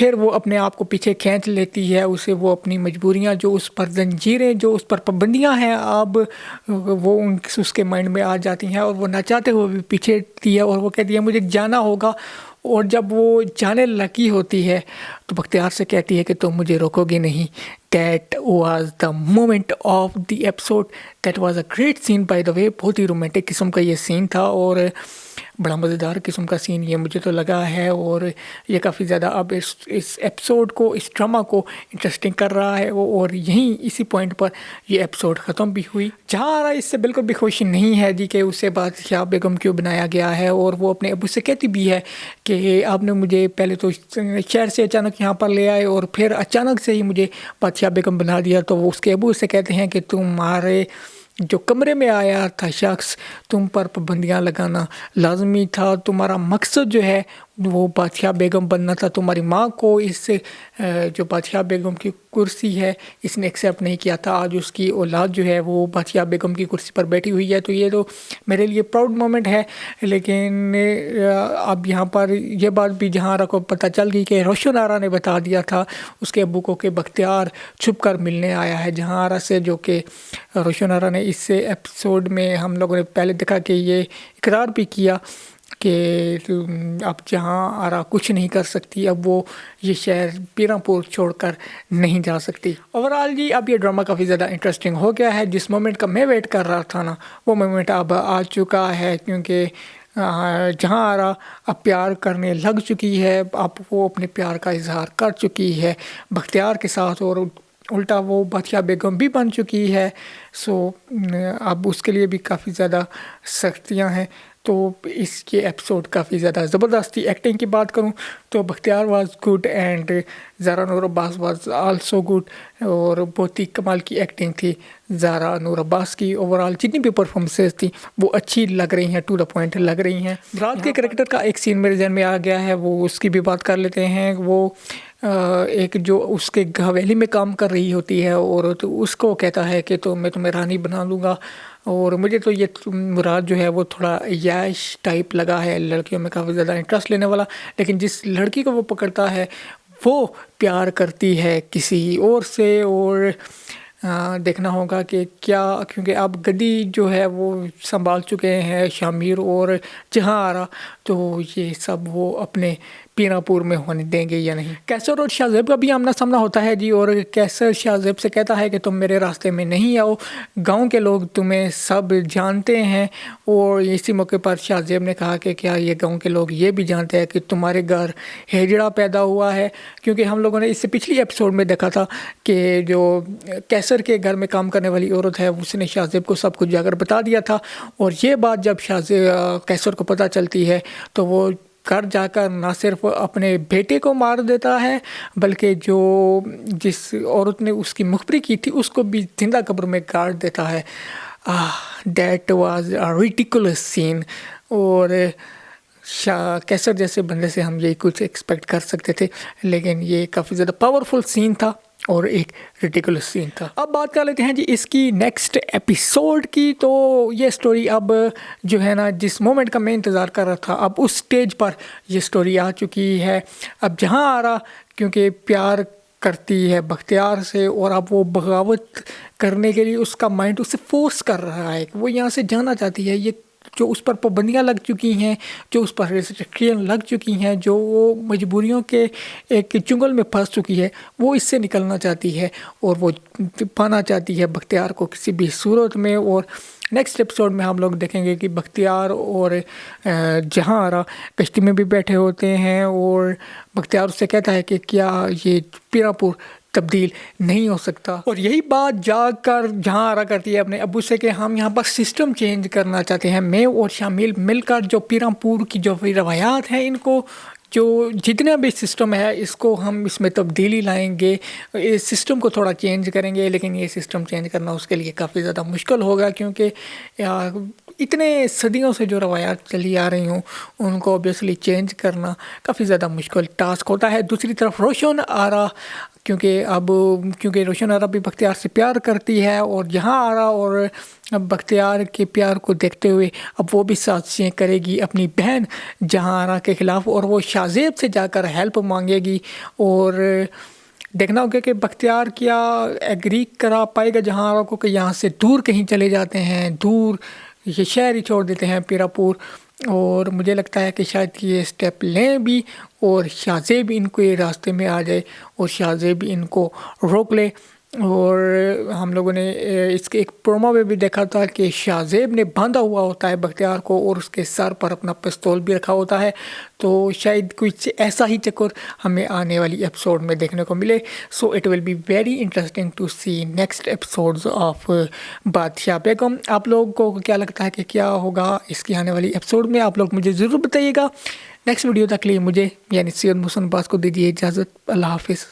پھر وہ اپنے آپ کو پیچھے کھینچ لیتی ہے، اسے وہ اپنی مجبوریاں جو اس پر زنجیریں جو اس پر پابندیاں ہیں اب وہ اس کے مائنڈ میں آ جاتی ہیں، اور وہ نہ چاہتے ہوئے بھی پیچھے ہٹتی ہے اور وہ کہتی ہے مجھے جانا ہوگا۔ اور جب وہ جانے لگی ہوتی ہے تو بختیار سے کہتی ہے کہ تم مجھے روکو گے نہیں۔ That was the moment of the episode. That was a great scene by the way. بہت ہی رومانٹک قسم کا یہ سین تھا اور بڑا مزیدار قسم کا سین یہ مجھے تو لگا ہے، اور یہ کافی زیادہ اب اس ایپیسوڈ کو، اس ڈرامہ کو انٹرسٹنگ کر رہا ہے، اور یہیں اسی پوائنٹ پر یہ ایپیسوڈ ختم بھی ہوئی، جہاں اس سے بالکل بھی خوشی نہیں ہے جی کہ اسے بادشاہ بیگم کیوں بنایا گیا ہے، اور وہ اپنے ابو سے کہتی بھی ہے کہ آپ نے مجھے پہلے تو شہر سے اچانک یہاں پر لے آئے اور پھر اچانک سے ہی مجھے بادشاہ بیگم بنا دیا۔ تو وہ اس کے ابو سے کہتے ہیں کہ تمہارے جو کمرے میں آیا تھا شخص، تم پر پابندیاں لگانا لازمی تھا، تمہارا مقصد جو ہے وہ بادشاہ بیگم بننا تھا، تمہاری ماں کو اس جو بادشاہ بیگم کی کرسی ہے اس نے ایکسیپٹ نہیں کیا تھا، آج اس کی اولاد جو ہے وہ بادشاہ بیگم کی کرسی پر بیٹھی ہوئی ہے۔ تو یہ تو میرے لیے پراؤڈ مومنٹ ہے، لیکن اب یہاں پر یہ بات بھی جہاں آرا کو پتہ چل گئی کہ روشن آرا نے بتا دیا تھا اس کے ابو کو کہ بختیار چھپ کر ملنے آیا ہے جہاں آرا سے، جو کہ روشن آرا نے اس ایپیسوڈ میں ہم لوگوں نے پہلے دیکھا کہ یہ اقرار بھی کیا کہ اب جہاں آرا کچھ نہیں کر سکتی، اب وہ یہ شہر پیراں پور چھوڑ کر نہیں جا سکتی۔ اوورآل جی اب یہ ڈرامہ کافی زیادہ انٹرسٹنگ ہو گیا ہے، جس مومنٹ کا میں ویٹ کر رہا تھا نا وہ مومنٹ اب آ چکا ہے، کیونکہ جہاں آرا اب پیار کرنے لگ چکی ہے، اب وہ اپنے پیار کا اظہار کر چکی ہے بختیار کے ساتھ، اور الٹا وہ بادشاہ بیگم بھی بن چکی ہے۔ سو اب اس کے لیے بھی کافی زیادہ سختیاں ہیں۔ تو اس کے ایپیسوڈ کافی زیادہ زبردستی ایکٹنگ کی بات کروں تو Bakhtiar was good and Zara Noor Abbas was also good, اور بہت ہی کمال کی ایکٹنگ تھی زارا نور عباس کی۔ اوورآل جتنی بھی پرفارمنسز تھیں وہ اچھی لگ رہی ہیں، ٹو دا پوائنٹ لگ رہی ہیں۔ رات کے کریکٹر کا ایک سین میرے ذہن میں آ گیا ہے، وہ اس کی بھی بات کر لیتے ہیں۔ وہ ایک جو اس کے حویلی میں کام کر رہی ہوتی ہے اور تو اس کو کہتا ہے کہ تو میں تمہیں رانی بنا لوں گا، اور مجھے تو یہ مراد جو ہے وہ تھوڑا یاش ٹائپ لگا ہے، لڑکیوں میں کافی زیادہ انٹرسٹ لینے والا، لیکن جس لڑکی کو وہ پکڑتا ہے وہ پیار کرتی ہے کسی اور سے، اور دیکھنا ہوگا کہ کیا، کیونکہ اب گدی جو ہے وہ سنبھال چکے ہیں شامیر اور جہاں آرا، تو یہ سب وہ اپنے پیراں پور میں ہونے دیں گے یا نہیں۔ کیسر اور شاہ زیب کا بھی آمنا سامنا ہوتا ہے جی، اور کیسر شاہ زیب سے کہتا ہے کہ تم میرے راستے میں نہیں آؤ، گاؤں کے لوگ تمہیں سب جانتے ہیں، اور اسی موقع پر شاہ زیب نے کہا کہ کیا یہ گاؤں کے لوگ یہ بھی جانتے ہیں کہ تمہارے گھر ہیجڑا پیدا ہوا ہے، کیونکہ ہم لوگوں نے اس سے پچھلی ایپیسوڈ میں دیکھا تھا کہ جو کیسر کے گھر میں کام کرنے والی عورت ہے اس نے شاہ زیب کو سب کچھ جا کر بتا دیا تھا، اور یہ بات جب کیسر کو پتہ چلتی ہے تو وہ گھر جا کر نہ صرف اپنے بیٹے کو مار دیتا ہے بلکہ جس عورت نے اس کی مخبری کی تھی اس کو بھی زندہ قبر میں گاڑ دیتا ہے۔ دیٹ واز اے ریڈیکولس سین، اور کیسر جیسے بندے سے ہم یہی کچھ ایکسپیکٹ کر سکتے تھے، لیکن یہ کافی زیادہ پاورفل سین تھا اور ایک ریڈیکولس سین تھا۔ اب بات کر لیتے ہیں جی اس کی نیکسٹ ایپیسوڈ کی۔ تو یہ سٹوری اب جو ہے نا جس مومنٹ کا میں انتظار کر رہا تھا اب اس سٹیج پر یہ سٹوری آ چکی ہے۔ اب جہاں آرا کیونکہ پیار کرتی ہے بختیار سے، اور اب وہ بغاوت کرنے کے لیے اس کا مائنڈ اسے فورس کر رہا ہے کہ وہ یہاں سے جانا چاہتی ہے، یہ جو اس پر پابندیاں لگ چکی ہیں، جو اس پر ریسٹرکشن لگ چکی ہیں، جو وہ مجبوریوں کے ایک چنگل میں پھنس چکی ہے، وہ اس سے نکلنا چاہتی ہے اور وہ پانا چاہتی ہے بختیار کو کسی بھی صورت میں۔ اور نیکسٹ ایپیسوڈ میں ہم لوگ دیکھیں گے کہ بختیار اور جہاں آرا کشتی میں بھی بیٹھے ہوتے ہیں، اور بختیار اس سے کہتا ہے کہ کیا یہ پیراں پور تبدیل نہیں ہو سکتا، اور یہی بات جا کر جہاں آرا کرتی ہے اپنے ابو سے کہ ہم یہاں پر سسٹم چینج کرنا چاہتے ہیں، میں اور شامل مل کر جو پیراں پور کی جو روایات ہیں، ان کو جو جتنا بھی سسٹم ہے اس کو ہم اس میں تبدیلی لائیں گے، اس سسٹم کو تھوڑا چینج کریں گے، لیکن یہ سسٹم چینج کرنا اس کے لیے کافی زیادہ مشکل ہوگا، کیونکہ اتنے صدیوں سے جو روایات چلی آ رہی ہوں ان کو اوبیسلی چینج کرنا کافی زیادہ مشکل ٹاسک ہوتا ہے۔ دوسری طرف روشن آرا کیونکہ روشن آرا بھی بختیار سے پیار کرتی ہے، اور یہاں آرا اور بختیار کے پیار کو دیکھتے ہوئے اب وہ بھی سازشیں کرے گی اپنی بہن جہاں آرا کے خلاف، اور وہ شاہ زیب سے جا کر ہیلپ مانگے گی، اور دیکھنا ہوگا کہ بختیار کیا ایگری کرا پائے گا جہاں آرا کو کہ یہاں سے دور کہیں چلے جاتے ہیں، دور یہ شہر ہی چھوڑ دیتے ہیں پیرا پور، اور مجھے لگتا ہے کہ شاید یہ اسٹیپ لیں بھی اور شاہ زیب ان کو یہ راستے میں آ جائے اور شاہ زیب ان کو روک لے۔ اور ہم لوگوں نے اس کے ایک پرومو میں بھی دیکھا تھا کہ شاہ زیب نے باندھا ہوا ہوتا ہے بختیار کو اور اس کے سر پر اپنا پستول بھی رکھا ہوتا ہے، تو شاید کچھ ایسا ہی چکر ہمیں آنے والی ایپیسوڈ میں دیکھنے کو ملے۔ So it will be very interesting to see next episodes of Badshah Begum. آپ لوگوں کو کیا لگتا ہے کہ کیا ہوگا اس کی آنے والی ایپیسوڈ میں؟ آپ لوگ مجھے ضرور بتائیے گا۔ نیکسٹ ویڈیو تک لیے مجھے یعنی سید محسن عباس کو دیجیے اجازت۔ اللہ حافظ۔